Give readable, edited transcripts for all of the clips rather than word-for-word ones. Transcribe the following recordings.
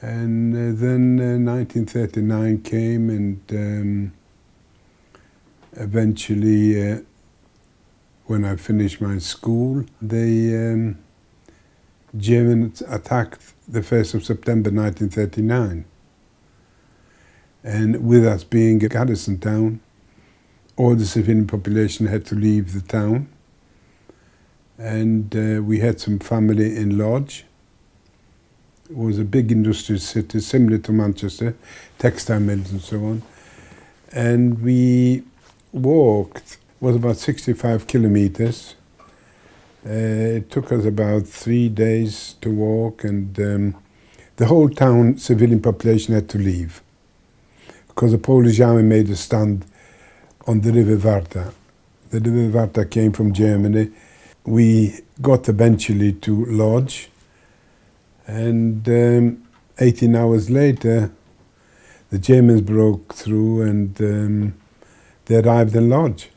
And then 1939 came, and eventually, when I finished my school, the Germans attacked the 1st of September 1939. And with us being a garrison town, all the civilian population had to leave the town. And we had some family in Lodge. It was a big industrial city, similar to Manchester, textile mills and so on. And we walked, it was about 65 kilometers. It took us about 3 days to walk, and the whole town civilian population had to leave because the Polish army made a stand on the River Warta. The River Warta came from Germany. We got eventually to Lodz, and 18 hours later, the Germans broke through, and they arrived in Lodz.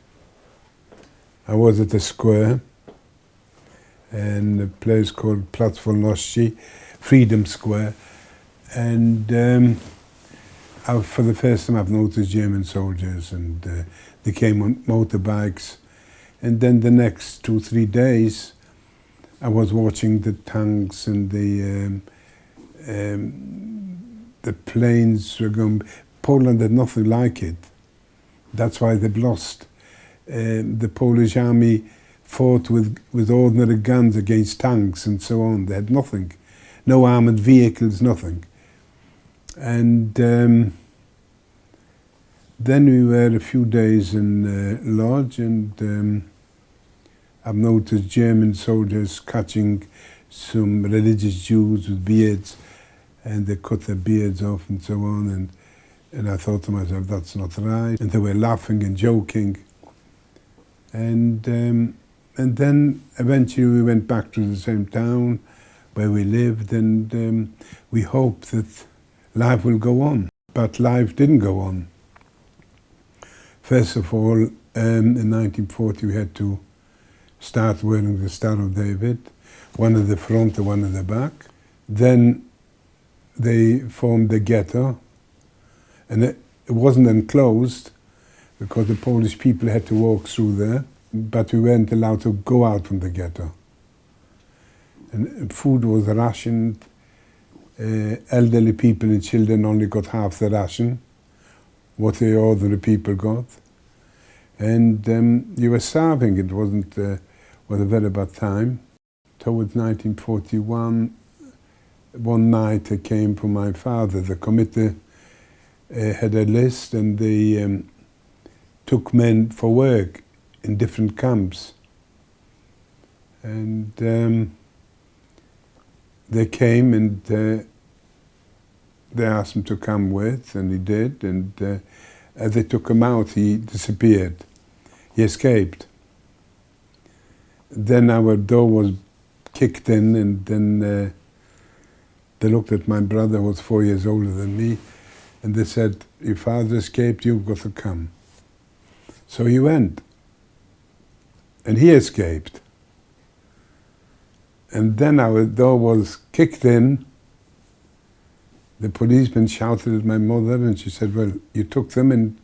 I was at a square, in a place called Plac Wolności, Freedom Square, and for the first time I've noticed German soldiers, and they came on motorbikes. And then the next 2-3 days, I was watching the tanks and the planes were going. Poland had nothing like it. That's why they've lost. The Polish army fought with ordinary guns against tanks and so on. They had nothing. No armored vehicles, nothing. And then we were a few days in Lodz, and I've noticed German soldiers catching some religious Jews with beards, and they cut their beards off and so on, and I thought to myself, that's not right. And they were laughing and joking. And then eventually we went back to the same town where we lived, and we hoped that life will go on. But life didn't go on. First of all, in 1940 we had to start wearing the Star of David, one at the front and one at the back. Then they formed the ghetto, and it wasn't enclosed because the Polish people had to walk through there, but we weren't allowed to go out from the ghetto. And food was rationed. Elderly people and children only got half the ration, what the ordinary people got. And you were starving. It wasn't was a very bad time. Towards 1941, one night I came from my father. The committee had a list, and they took men for work in different camps. And they came, and they asked him to come with, and he did. And as they took him out, he disappeared. He escaped. Then our door was kicked in, and then they looked at my brother, who was 4 years older than me, and they said, your father escaped, you've got to come. So he went, and he escaped. And then our door was kicked in. The policeman shouted at my mother, and she said, well, you took them, and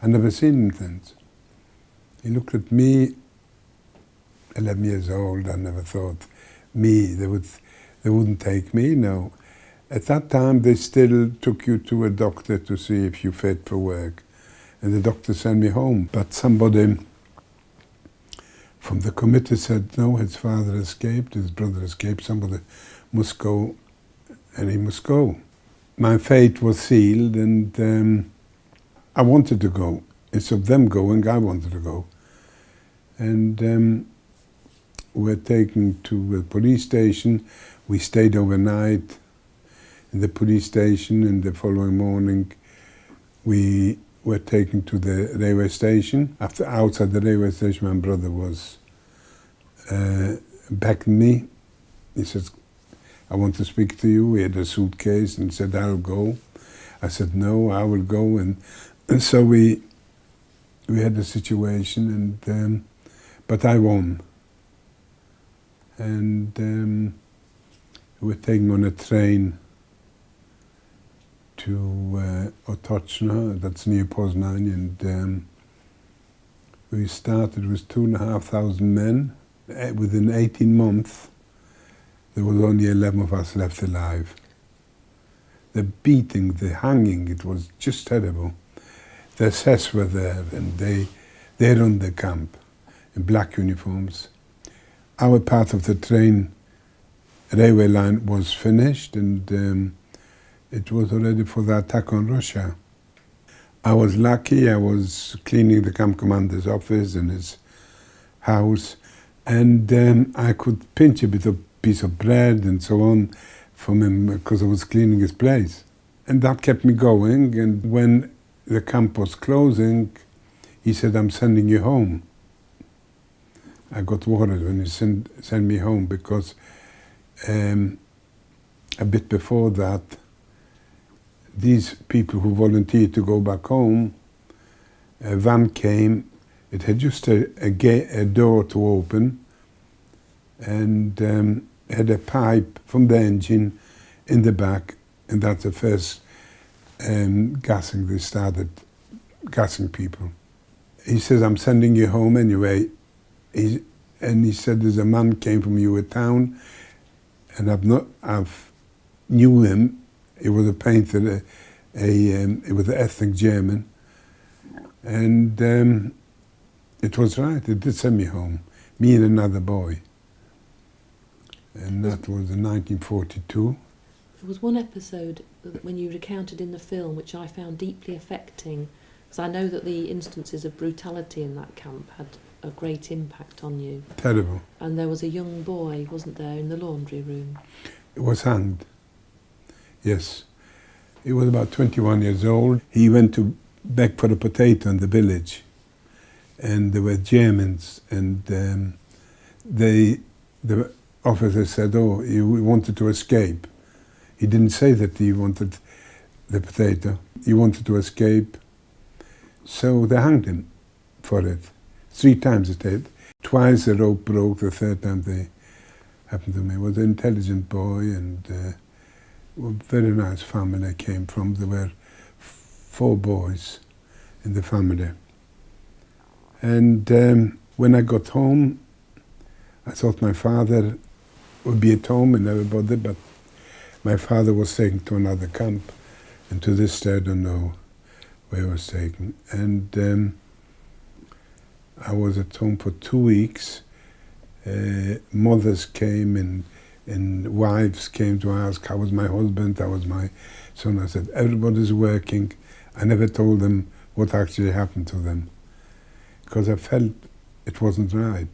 I never seen them since. He looked at me, 11 years old. I never thought they wouldn't take me, no. At that time, they still took you to a doctor to see if you fit for work. And the doctor sent me home. But somebody from the committee said, no, his father escaped, his brother escaped, somebody must go, and he must go. My fate was sealed, and I wanted to go. Instead of them going, I wanted to go. And we were taken to a police station. We stayed overnight in the police station, and the following morning we were taken to the railway station. Outside the railway station, my brother was beckoned me. He said, I want to speak to you. He had a suitcase and said, I'll go. I said, no, I will go. And so we had a situation, and but I won. And we were taken on a train to Otoczno, that's near Poznań, and we started with 2,500 men. Within 18 months, there was only 11 of us left alive. The beating, the hanging, it was just terrible. The SS were there, and they run the camp in black uniforms. Our part of the railway line was finished, and it was ready for the attack on Russia. I was lucky. I was cleaning the camp commander's office and his house, and I could pinch a piece of bread and so on from him because I was cleaning his place. And that kept me going, and when the camp was closing, he said, "I'm sending you home." I got worried when he sent me home because a bit before that, these people who volunteered to go back home, a van came. It had just a door to open, and had a pipe from the engine in the back, and that's the first gassing. They started gassing people. He says, "I'm sending you home anyway." And he said, "There's a man came from your town, and I've knew him. He was a painter. He was an ethnic German, and it was right. It did send me home, me and another boy, and that was in 1942. There was one episode when you recounted in the film which I found deeply affecting, because I know that the instances of brutality in that camp had a great impact on you. Terrible. And there was a young boy, wasn't there, in the laundry room? He was hanged. Yes. He was about 21 years old. He went to beg for a potato in the village, and there were Germans, and the officer said, "Oh, he wanted to escape." He didn't say that he wanted the potato. He wanted to escape. So they hanged him for it. 3 times it did. Twice the rope broke, the third time they happened to me. He was an intelligent boy, and a very nice family I came from. There were 4 boys in the family. And when I got home, I thought my father would be at home and everybody, but my father was taken to another camp, and to this day I don't know where he was taken. And I was at home for 2 weeks. Mothers came and wives came to ask how was my husband, how was my son. I said, everybody's working. I never told them what actually happened to them, because I felt it wasn't right.